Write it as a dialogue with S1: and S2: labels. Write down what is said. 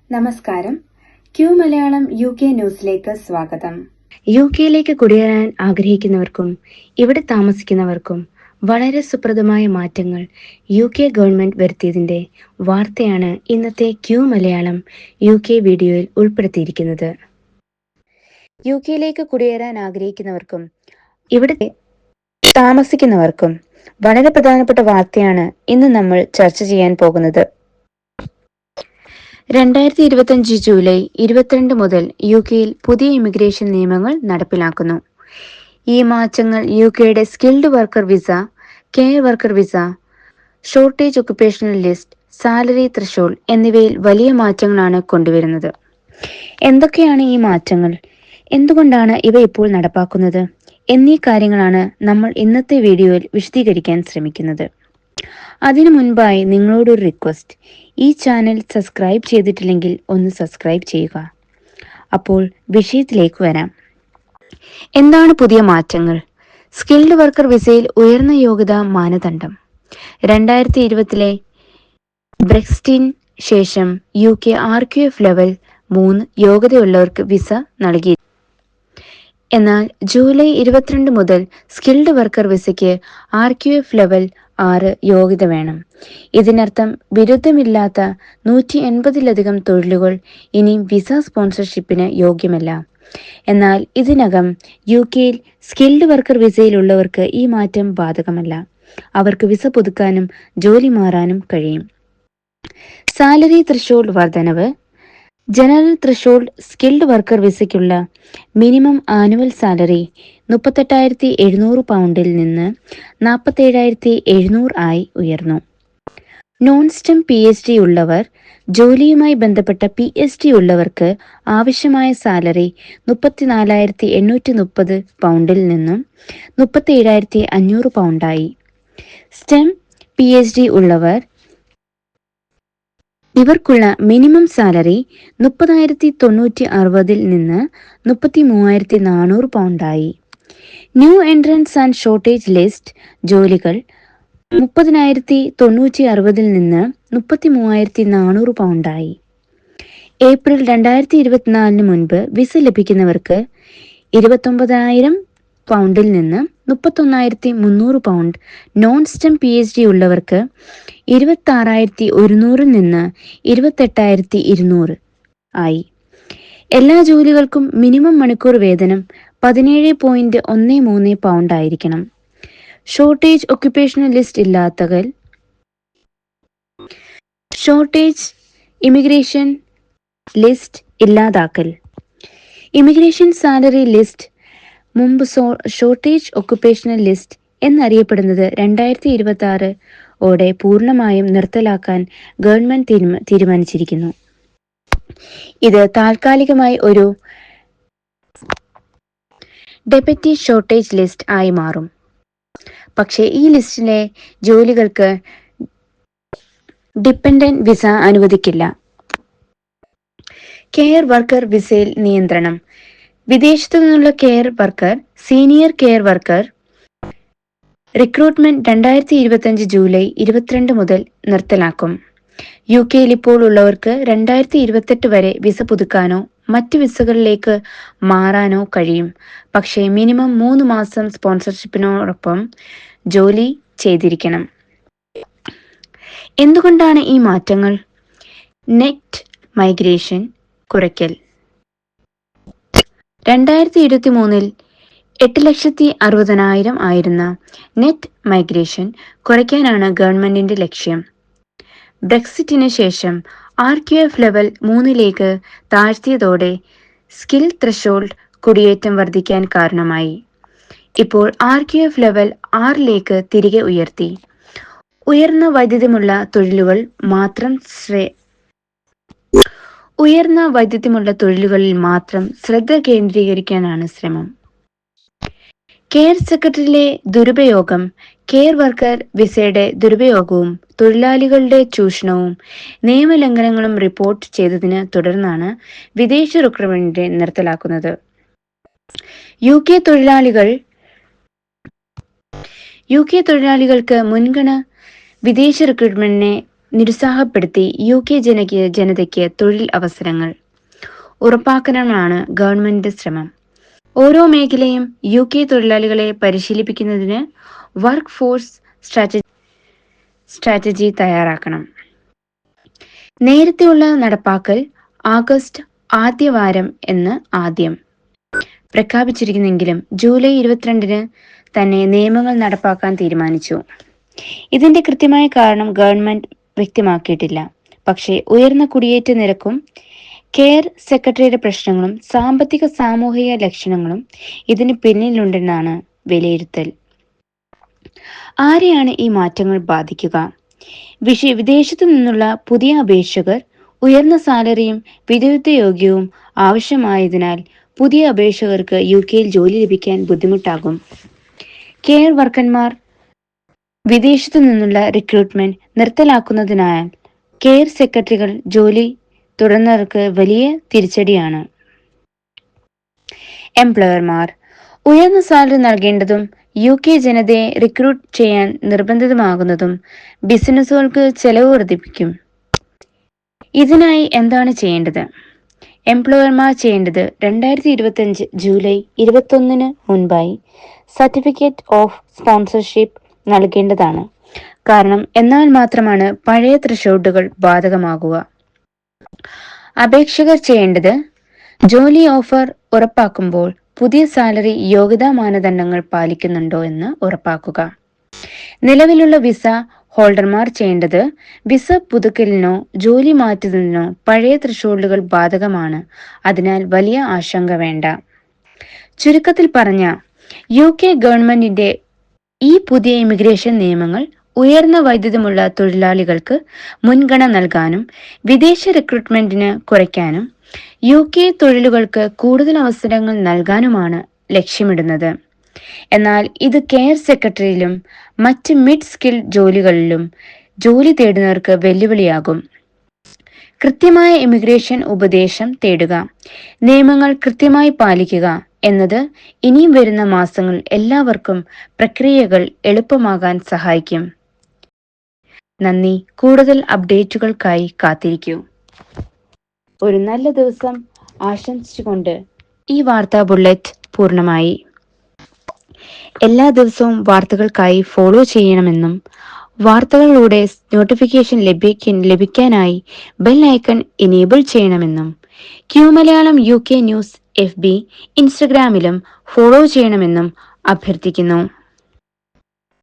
S1: നമസ്കാരം. Q Malayalam UK ന്യൂസിലേക്ക് സ്വാഗതം.
S2: UK കുടിയേറാൻ ആഗ്രഹിക്കുന്നവർക്കും ഇവിടെ താമസിക്കുന്നവർക്കും വളരെ സുപ്രദമായ മാറ്റങ്ങൾ UK ഗവൺമെന്റ് വരുത്തിയതിന്റെ വാർത്തയാണ് ഇന്നത്തെ ക്യൂ മലയാളം UK വീഡിയോയിൽ ഉൾപ്പെടുത്തിയിരിക്കുന്നത്. UK കുടിയേറാൻ ആഗ്രഹിക്കുന്നവർക്കും ഇവിടെ താമസിക്കുന്നവർക്കും വളരെ പ്രധാനപ്പെട്ട വാർത്തയാണ് ഇന്ന് നമ്മൾ ചർച്ച ചെയ്യാൻ പോകുന്നത്. 2025 ജൂലൈ 22 മുതൽ UK-യിൽ പുതിയ ഇമിഗ്രേഷൻ നിയമങ്ങൾ നടപ്പിലാക്കുന്നു. ഈ മാറ്റങ്ങൾ UK-യുടെ skilled worker visa, care worker visa, shortage occupational list, salary threshold എന്നിവയിൽ വലിയ മാറ്റങ്ങളാണ് കൊണ്ടുവരുന്നത്. എന്തൊക്കെയാണ് ഈ മാറ്റങ്ങൾ, എന്തുകൊണ്ടാണ് ഇവ ഇപ്പോൾ നടപ്പാക്കുന്നത് എന്നീ കാര്യങ്ങളാണ് നമ്മൾ ഇന്നത്തെ വീഡിയോയിൽ വിശദീകരിക്കാൻ ശ്രമിക്കുന്നത്. അതിനു മുൻപായി നിങ്ങളോടൊരു റിക്വസ്റ്റ്, ഈ ചാനൽ സബ്സ്ക്രൈബ് ചെയ്തിട്ടില്ലെങ്കിൽ ഒന്ന് സബ്സ്ക്രൈബ് ചെയ്യുക. അപ്പോൾ വിഷയത്തിലേക്ക് വരാം. എന്താണ് പുതിയ മാറ്റങ്ങൾ? സ്കിൽഡ് വർക്കർ വിസയിൽ ഉയർന്ന യോഗ്യതാ മാനദണ്ഡം. 2020 ബ്രെക്സിറ്റിന് ശേഷം UK RQF ലെവൽ 3 യോഗ്യതയുള്ളവർക്ക് വിസ നൽകി. എന്നാൽ ജൂലൈ 22 മുതൽ സ്കിൽഡ് വർക്കർ വിസയ്ക്ക് RQF ലെവൽ 6 യോഗ്യത വേണം. ഇതിനർത്ഥം ബിരുദമില്ലാത്ത 180-ലധികം തൊഴിലുകൾ ഇനി വിസ സ്പോൺസർഷിപ്പിന് യോഗ്യമല്ല. എന്നാൽ ഇതിനകം UK-യിൽ സ്കിൽഡ് വർക്കർ വിസയിലുള്ളവർക്ക് ഈ മാറ്റം ബാധകമല്ല. അവർക്ക് വിസ പുതുക്കാനും ജോലി മാറാനും കഴിയും. സാലറി ത്രെഷോൾഡ് വർധനവ്. ജനറൽ ത്രെഷോൾഡ് സ്കിൽഡ് വർക്കർ വിസയ്ക്കുള്ള മിനിമം ആനുവൽ സാലറി 38,700 പൗണ്ടിൽ നിന്ന് 47,700 ആയി ഉയർന്നു. നോൺ സ്റ്റെം PhD ഉള്ളവർ, ജോലിയുമായി ബന്ധപ്പെട്ട PhD ഉള്ളവർക്ക് ആവശ്യമായ സാലറി 34,830 പൗണ്ടിൽ നിന്നും 37,500 പൗണ്ടായി. സ്റ്റെം PhD ഉള്ളവർ ഇവർക്കുള്ള മിനിമം സാലറി 30,960 നിന്ന് 33,400 പൗണ്ടായി. New entrants and shortage list ജോലികൾ 30,960 നിന്ന് 33,400 പൗണ്ടായി. ഏപ്രിൽ 2024 മുൻപ് വിസ ലഭിക്കുന്നവർക്ക് 29,000 പൗണ്ടിൽ നിന്ന് 31,300 പൗണ്ട്, നോൺ സ്റ്റെം PhD ഉള്ളവർക്ക് 26,100 നിന്ന് 28,200 ആയി. എല്ലാ ജോലികൾക്കും മിനിമം മണിക്കൂർ വേതനം 17.13 പൗണ്ട് ആയിരിക്കണം. ഷോർട്ടേജ് ഒക്യുപ്പേഷണൽ ലിസ്റ്റ് ഇല്ലാത്തവർ, ഷോർട്ടേജ് ഇമിഗ്രേഷൻ ലിസ്റ്റ് ഇല്ലാതാക്കൽ. ഇമിഗ്രേഷൻ സാലറി ലിസ്റ്റ്, മുമ്പ് ഷോർട്ടേജ് ഒക്യുപ്പേഷണൽ ലിസ്റ്റ് എന്നറിയപ്പെടുന്നത്, 2026 ഓടെ പൂർണ്ണമായും നിർത്തലാക്കാൻ ഗവൺമെന്റ് തീരുമാനിച്ചിരിക്കുന്നു. ഇത് താൽക്കാലികമായി ഒരു ഡെപ്യൂട്ടി ഷോർട്ടേജ് ലിസ്റ്റ് ആയി മാറും. പക്ഷേ ഈ ലിസ്റ്റിലെ ജോലികൾക്ക് ഡിപ്പെൻഡന്റ് വിസ അനുവദിക്കില്ല. കെയർ വർക്കർ വിസയിൽ നിയന്ത്രണം. വിദേശത്തു നിന്നുള്ള care worker, senior care worker recruitment 2025 July 22 മുതൽ നിർത്തലാക്കും. UK-യിൽ ഇപ്പോൾ ഉള്ളവർക്ക് 2028 വരെ വിസ പുതുക്കാനോ മറ്റ് വിസകളിലേക്ക് മാറാനോ കഴിയും. പക്ഷേ മിനിമം 3 മാസം സ്പോൺസർഷിപ്പിനോടൊപ്പം ജോലി ചെയ്തിരിക്കണം. എന്തുകൊണ്ടാണ് ഈ മാറ്റങ്ങൾ? നെറ്റ് മൈഗ്രേഷൻ കുറയ്ക്കൽ. 2023 8,60,000 ആയിരുന്ന നെറ്റ് മൈഗ്രേഷൻ കുറയ്ക്കാനാണ് ഗവൺമെന്റിന്റെ ലക്ഷ്യം. ബ്രെക്സിറ്റിന് ശേഷം RQF ലെവൽ 3 താഴ്ത്തിയതോടെ സ്കിൽ ത്രെഷോൾഡ് കുടിയേറ്റം വർദ്ധിക്കാൻ കാരണമായി. ഇപ്പോൾ RQF ലെവൽ 6 തിരികെ ഉയർത്തി. ഉയർന്ന വൈദഗ്ധ്യമുള്ള തൊഴിലുകളിൽ മാത്രം ശ്രദ്ധ കേന്ദ്രീകരിക്കാനാണ് ശ്രമം. കെയർ സെക്രട്ടറിയിലെ ദുരുപയോഗം. കെയർ വർക്കർ വിസയുടെ ദുരുപയോഗവും തൊഴിലാളികളുടെ ചൂഷണവും നിയമലംഘനങ്ങളും റിപ്പോർട്ട് ചെയ്തതിനെ തുടർന്നാണ് വിദേശ റിക്രൂട്ട്മെന്റ് നിർത്തലാക്കുന്നത്. UK തൊഴിലാളികൾക്ക് മുൻഗണന വിദേശ റിക്രൂട്ട്മെന്റിനെ നിരുത്സാഹപ്പെടുത്തി UK ജനതയ്ക്ക് തൊഴിൽ അവസരങ്ങൾ ഉറപ്പാക്കാനാണ് ഗവൺമെന്റിന്റെ ശ്രമം. ഓരോ മേഖലയും UK തൊഴിലാളികളെ പരിശീലിപ്പിക്കുന്നതിന് വർക്ക് ഫോഴ്സ് സ്ട്രാറ്റജി തയ്യാറാക്കണം. നേരത്തെയുള്ള നടപ്പാക്കൽ ആഗസ്റ്റ് ആദ്യവാരം എന്ന് ആദ്യം പ്രഖ്യാപിച്ചിരിക്കുന്നെങ്കിലും ജൂലൈ 22 തന്നെ നിയമങ്ങൾ നടപ്പാക്കാൻ തീരുമാനിച്ചു. ഇതിന്റെ കൃത്യമായ കാരണം ഗവൺമെന്റ് വ്യക്തമാക്കിയിട്ടില്ല. പക്ഷേ ഉയർന്ന കുടിയേറ്റ നിരക്കും കെയർ സെക്രട്ടറിയുടെ പ്രശ്നങ്ങളും സാമ്പത്തിക സാമൂഹിക ലക്ഷണങ്ങളും ഇതിന് പിന്നിലുണ്ടെന്നാണ് വിലയിരുത്തൽ. ആരെയാണ് ഈ മാറ്റങ്ങൾ ബാധിക്കുക? വിദേശത്തു നിന്നുള്ള പുതിയ അപേക്ഷകർ ഉയർന്ന സാലറിയും വിദഗ്ധ യോഗ്യവും ആവശ്യമായതിനാൽ പുതിയ അപേക്ഷകർക്ക് UK ജോലി ലഭിക്കാൻ ബുദ്ധിമുട്ടാകും. കെയർ വർക്കർമാർ വിദേശത്തു നിന്നുള്ള റിക്രൂട്ട്മെന്റ് നിർത്തലാക്കുന്നതിനാൽ കെയർ സെക്രട്ടറികൾ ജോലി തുടർന്നവർക്ക് വലിയ തിരിച്ചടിയാണ്. എംപ്ലോയർമാർ ഉയർന്ന സാലറി നൽകേണ്ടതും UK ജനതയെ റിക്രൂട്ട് ചെയ്യാൻ നിർബന്ധിതമാകുന്നതും ബിസിനസ്സുകൾക്ക് ചെലവ് വർദ്ധിപ്പിക്കും. ഇതിനായി എന്താണ് ചെയ്യേണ്ടത്? എംപ്ലോയർമാർ ചെയ്യേണ്ടത് 2025 ജൂലൈ 21 മുൻപായി സർട്ടിഫിക്കറ്റ് ഓഫ് സ്പോൺസർഷിപ്പ് നൽകേണ്ടതാണ്. കാരണം എന്നാൽ മാത്രമാണ് പഴയ ത്രഷോൾഡുകൾ ബാധകമാകുക. അപേക്ഷകർ ചെയ്യേണ്ടത് ജോലി ഓഫർ ഉറപ്പാക്കുമ്പോൾ പുതിയ സാലറി യോഗ്യതാ മാനദണ്ഡങ്ങൾ പാലിക്കുന്നുണ്ടോ എന്ന് ഉറപ്പാക്കുക. നിലവിലുള്ള വിസ ഹോൾഡർമാർ ചെയ്യേണ്ടത് വിസ പുതുക്കലിനോ ജോലി മാറ്റുന്നതിനോ പഴയ ത്രഷോൾഡുകൾ ബാധകമാണ്. അതിനാൽ വലിയ ആശങ്ക വേണ്ട. ചുരുക്കത്തിൽ പറഞ്ഞ UK ഗവൺമെന്റിന്റെ ഈ പുതിയ ഇമിഗ്രേഷൻ നിയമങ്ങൾ ഉയർന്ന വൈദഗ്ധ്യമുള്ള തൊഴിലാളികൾക്ക് മുൻഗണന നൽകാനും വിദേശ റിക്രൂട്ട്മെന്റിന് കുറയ്ക്കാനും UK തൊഴിലുകൾക്ക് കൂടുതൽ അവസരങ്ങൾ നൽകാനുമാണ് ലക്ഷ്യമിടുന്നത്. എന്നാൽ ഇത് കെയർ സെക്രട്ടറിയിലും മറ്റ് മിഡ് സ്കിൽ ജോലികളിലും ജോലി തേടുന്നവർക്ക് വെല്ലുവിളിയാകും. കൃത്യമായ ഇമിഗ്രേഷൻ ഉപദേശം തേടുക, നിയമങ്ങൾ കൃത്യമായി പാലിക്കുക എന്നത് ഇനിയും വരുന്ന മാസങ്ങളിൽ എല്ലാവർക്കും പ്രക്രിയകൾ എളുപ്പമാകാൻ സഹായിക്കും. നന്ദി. കൂടുതൽ അപ്ഡേറ്റുകൾക്കായി കാത്തിരിക്കൂ. ഒരു നല്ല ദിവസം ആശംസിച്ചുകൊണ്ട് ഈ വാർത്താ ബുള്ളറ്റ് പൂർണ്ണമായി. എല്ലാ ദിവസവും വാർത്തകൾക്കായി ഫോളോ ചെയ്യണമെന്നും വാർത്തകളിലൂടെ നോട്ടിഫിക്കേഷൻ ലഭിക്കാനായി ബെൽ ഐക്കൺ എനേബിൾ ചെയ്യണമെന്നും മലയാളം UK ന്യൂസ് FB ഇൻസ്റ്റഗ്രാമിലും ഫോളോ ചെയ്യണമെന്നും അഭ്യർത്ഥിക്കുന്നു.